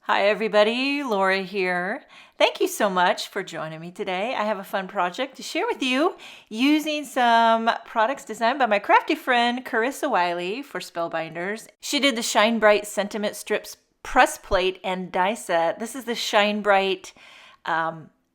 Hi everybody, Laura here. Thank you so much for joining me today. I have a fun project to share with you using some products designed by my crafty friend Carissa Wiley for Spellbinders. She did the Shine Bright Sentiment Strips press plate and die set. This is the Shine Bright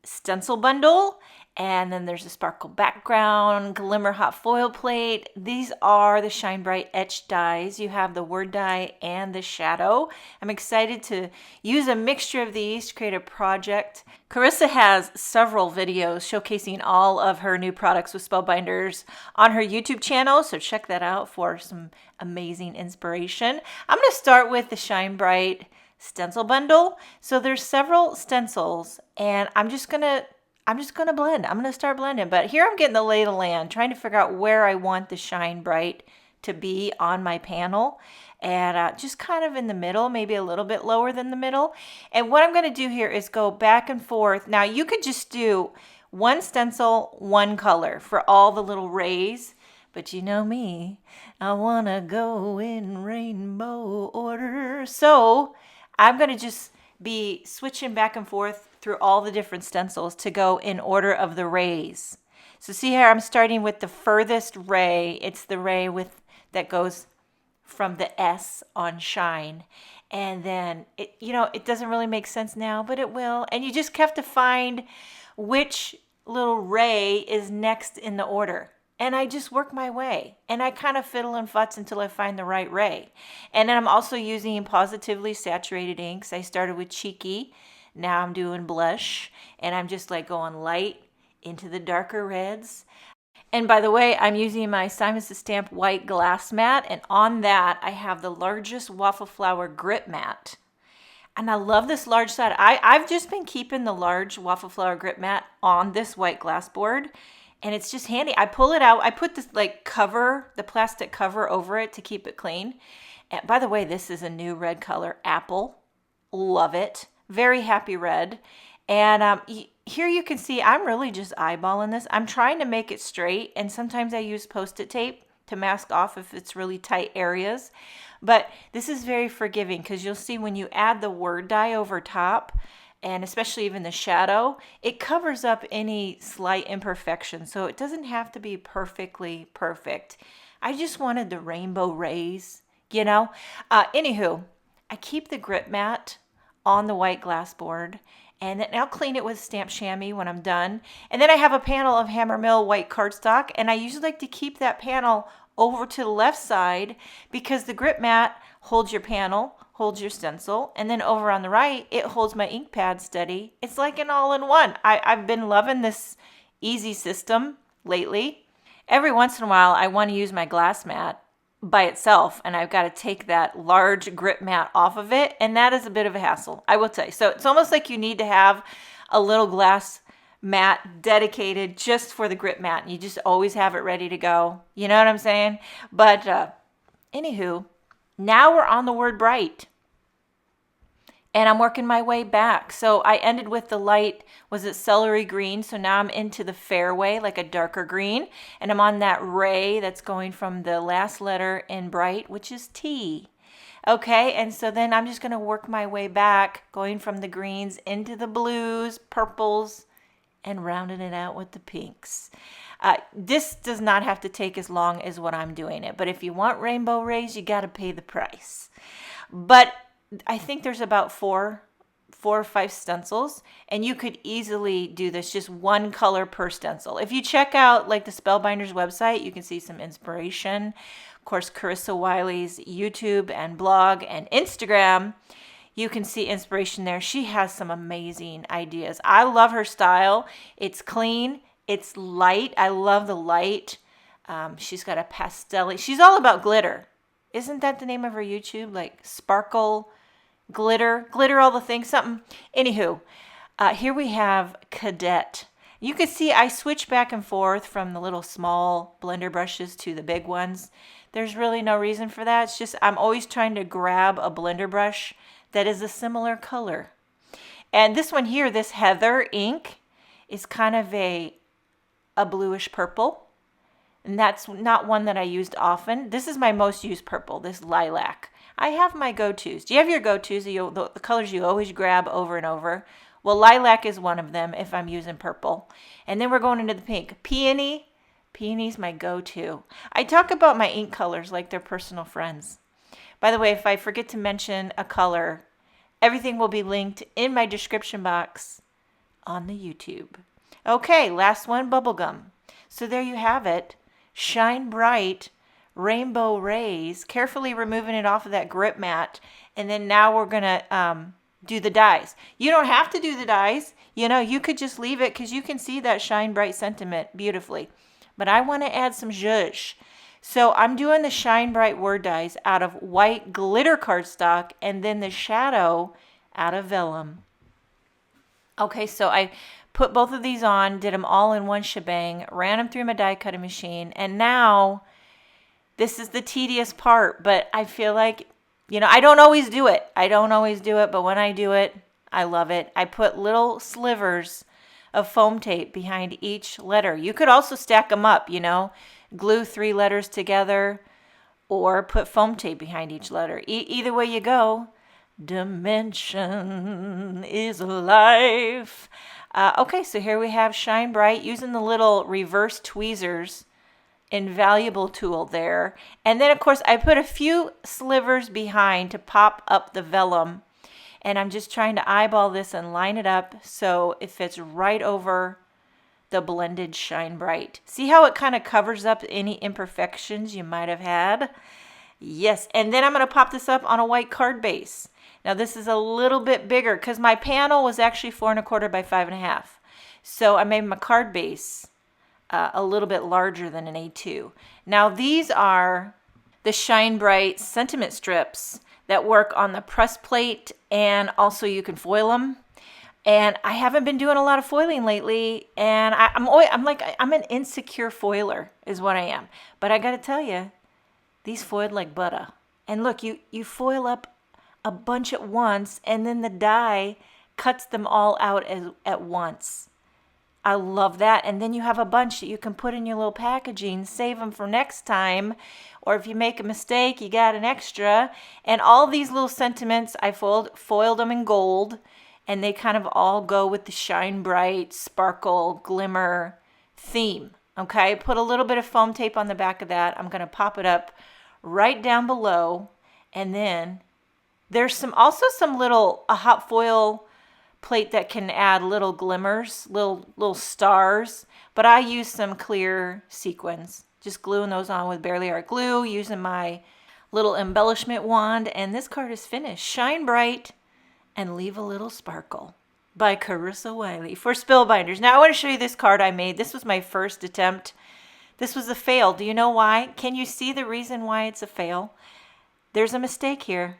stencil bundle. And then there's a sparkle background, glimmer hot foil plate. These are the Shine Bright etched dies. You have the word die and the shadow. I'm excited to use a mixture of these to create a project. Carissa has several videos showcasing all of her new products with Spellbinders on her YouTube channel, so check that out for some amazing inspiration. I'm going to start with the Shine Bright stencil bundle. So there's several stencils, and I'm just gonna blend. I'm gonna start blending, but here I'm getting the lay of the land, trying to figure out where I want the Shine Bright to be on my panel, and just kind of in the middle, maybe a little bit lower than the middle. And what I'm gonna do here is go back and forth. Now you could just do one stencil, one color for all the little rays, but you know me, I wanna go in rainbow order. So I'm gonna just be switching back and forth through all the different stencils to go in order of the rays. So see here, I'm starting with the furthest ray. It's the ray that goes from the S on Shine. And then, it doesn't really make sense now, but it will. And you just have to find which little ray is next in the order. And I just work my way. And I kind of fiddle and futz until I find the right ray. And then I'm also using Pawsitively saturated inks. I started with Cheeky. Now I'm doing blush. And I'm just like going light into the darker reds. And by the way, I'm using my Simon Says Stamp white glass mat. And on that, I have the largest waffle flower grip mat. And I love this large side. I've just been keeping the large waffle flower grip mat on this white glass board. And it's just handy. I pull it out. I put this the plastic cover over it to keep it clean. And by the way, this is a new red color, Apple. Love it. Very happy red. And here you can see I'm really just eyeballing this. I'm trying to make it straight. And sometimes I use Post-it tape to mask off if it's really tight areas. But this is very forgiving because you'll see when you add the word die over top, and especially even the shadow, it covers up any slight imperfection. So it doesn't have to be perfectly perfect. I just wanted the rainbow rays, Anywho, I keep the grip mat on the white glass board, and then I'll clean it with stamp chamois when I'm done. And then I have a panel of Hammermill white cardstock, and I usually like to keep that panel over to the left side because the grip mat holds your panel, holds your stencil, and then over on the right, it holds my ink pad steady. It's like an all-in-one. I've been loving this easy system lately. Every once in a while, I want to use my glass mat by itself, and I've got to take that large grip mat off of it, and that is a bit of a hassle, I will tell you. So it's almost like you need to have a little glass mat dedicated just for the grip mat, and you just always have it ready to go. You know what I'm saying? But anywho, now we're on the word bright. And I'm working my way back. So I ended with the light, was it celery green? So now I'm into the fairway, like a darker green. And I'm on that ray that's going from the last letter in bright, which is T. Okay, and so then I'm just going to work my way back, going from the greens into the blues, purples, and rounding it out with the pinks. This does not have to take as long as what I'm doing it. But if you want rainbow rays, you got to pay the price. But I think there's about four or five stencils, and you could easily do this just one color per stencil. If you check out the Spellbinders website, you can see some inspiration. Of course, Carissa Wiley's YouTube and blog and Instagram, you can see inspiration there. She has some amazing ideas. I love her style. It's clean. It's light. I love the light. She's got a pastel. She's all about glitter. Isn't that the name of her YouTube? Like sparkle, glitter, all the things, something. Anywho, here we have Cadet. You can see I switch back and forth from the little small blender brushes to the big ones. There's really no reason for that. It's just I'm always trying to grab a blender brush that is a similar color. And this one here, this Heather ink, is kind of a bluish purple. And that's not one that I used often. This is my most used purple, this lilac. I have my go-tos. Do you have your go-tos, the colors you always grab over and over? Well, lilac is one of them if I'm using purple. And then we're going into the pink. Peony. Peony's my go-to. I talk about my ink colors like they're personal friends. By the way, if I forget to mention a color, everything will be linked in my description box on the YouTube. Okay, last one, bubblegum. So there you have it. Shine Bright Rainbow Rays. Carefully removing it off of that grip mat. And then now we're going to do the dies. You don't have to do the dies. You know, you could just leave it because you can see that Shine Bright sentiment beautifully. But I want to add some zhuzh. So I'm doing the Shine Bright word dies out of white glitter cardstock and then the shadow out of vellum. Okay, so I put both of these on, did them all in one shebang, ran them through my die cutting machine, and now this is the tedious part, but I feel like, you know, I don't always do it. But when I do it, I love it. I put little slivers of foam tape behind each letter. You could also stack them up, you know, glue 3 letters together or put foam tape behind each letter. Either way you go, dimension is life. Okay, so here we have Shine Bright using the little reverse tweezers, invaluable tool there. And then, of course, I put a few slivers behind to pop up the vellum. And I'm just trying to eyeball this and line it up so it fits right over the blended Shine Bright. See how it kind of covers up any imperfections you might have had? Yes, and then I'm going to pop this up on a white card base. Now this is a little bit bigger because my panel was actually 4 1/4 by 5 1/2. So I made my card base a little bit larger than an A2. Now these are the Shine Bright sentiment strips that work on the press plate, and also you can foil them. And I haven't been doing a lot of foiling lately, and I'm an insecure foiler is what I am. But I got to tell you, these foiled like butter. And look, you foil up a bunch at once, and then the die cuts them all out at once. I love that. And then you have a bunch that you can put in your little packaging, save them for next time. Or if you make a mistake, you got an extra. And all these little sentiments, I foiled them in gold. And they kind of all go with the Shine Bright, sparkle, glimmer theme. Okay, put a little bit of foam tape on the back of that. I'm going to pop it up right down below. And then there's also some little hot foil plate that can add little glimmers, little stars, but I use some clear sequins, just gluing those on with Barely Art glue, using my little embellishment wand, and this card is finished. Shine Bright and Leave a Little Sparkle by Carissa Wiley for Spill Binders. Now I want to show you this card I made. This was my first attempt. This was a fail. Do you know why? Can you see the reason why it's a fail? There's a mistake here.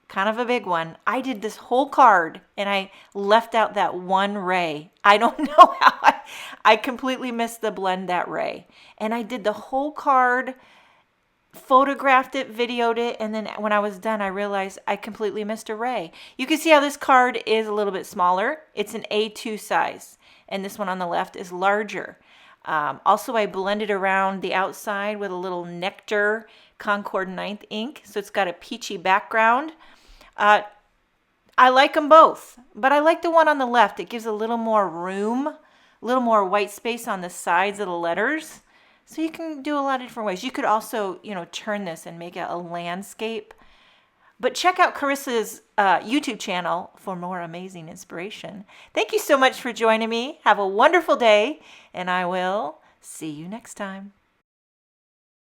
Kind of a big one. I did this whole card and I left out that one ray. I don't know how I completely missed the blend that ray. And I did the whole card, photographed it, videoed it, and then when I was done, I realized I completely missed a ray. You can see how this card is a little bit smaller. It's an A2 size, and this one on the left is larger. Also, I blended around the outside with a little Nectar Concord 9th ink, so it's got a peachy background. I like them both, but I like the one on the left. It gives a little more room, a little more white space on the sides of the letters. So you can do a lot of different ways. You could also, you know, turn this and make it a landscape. But check out Carissa's YouTube channel for more amazing inspiration. Thank you so much for joining me. Have a wonderful day, and I will see you next time.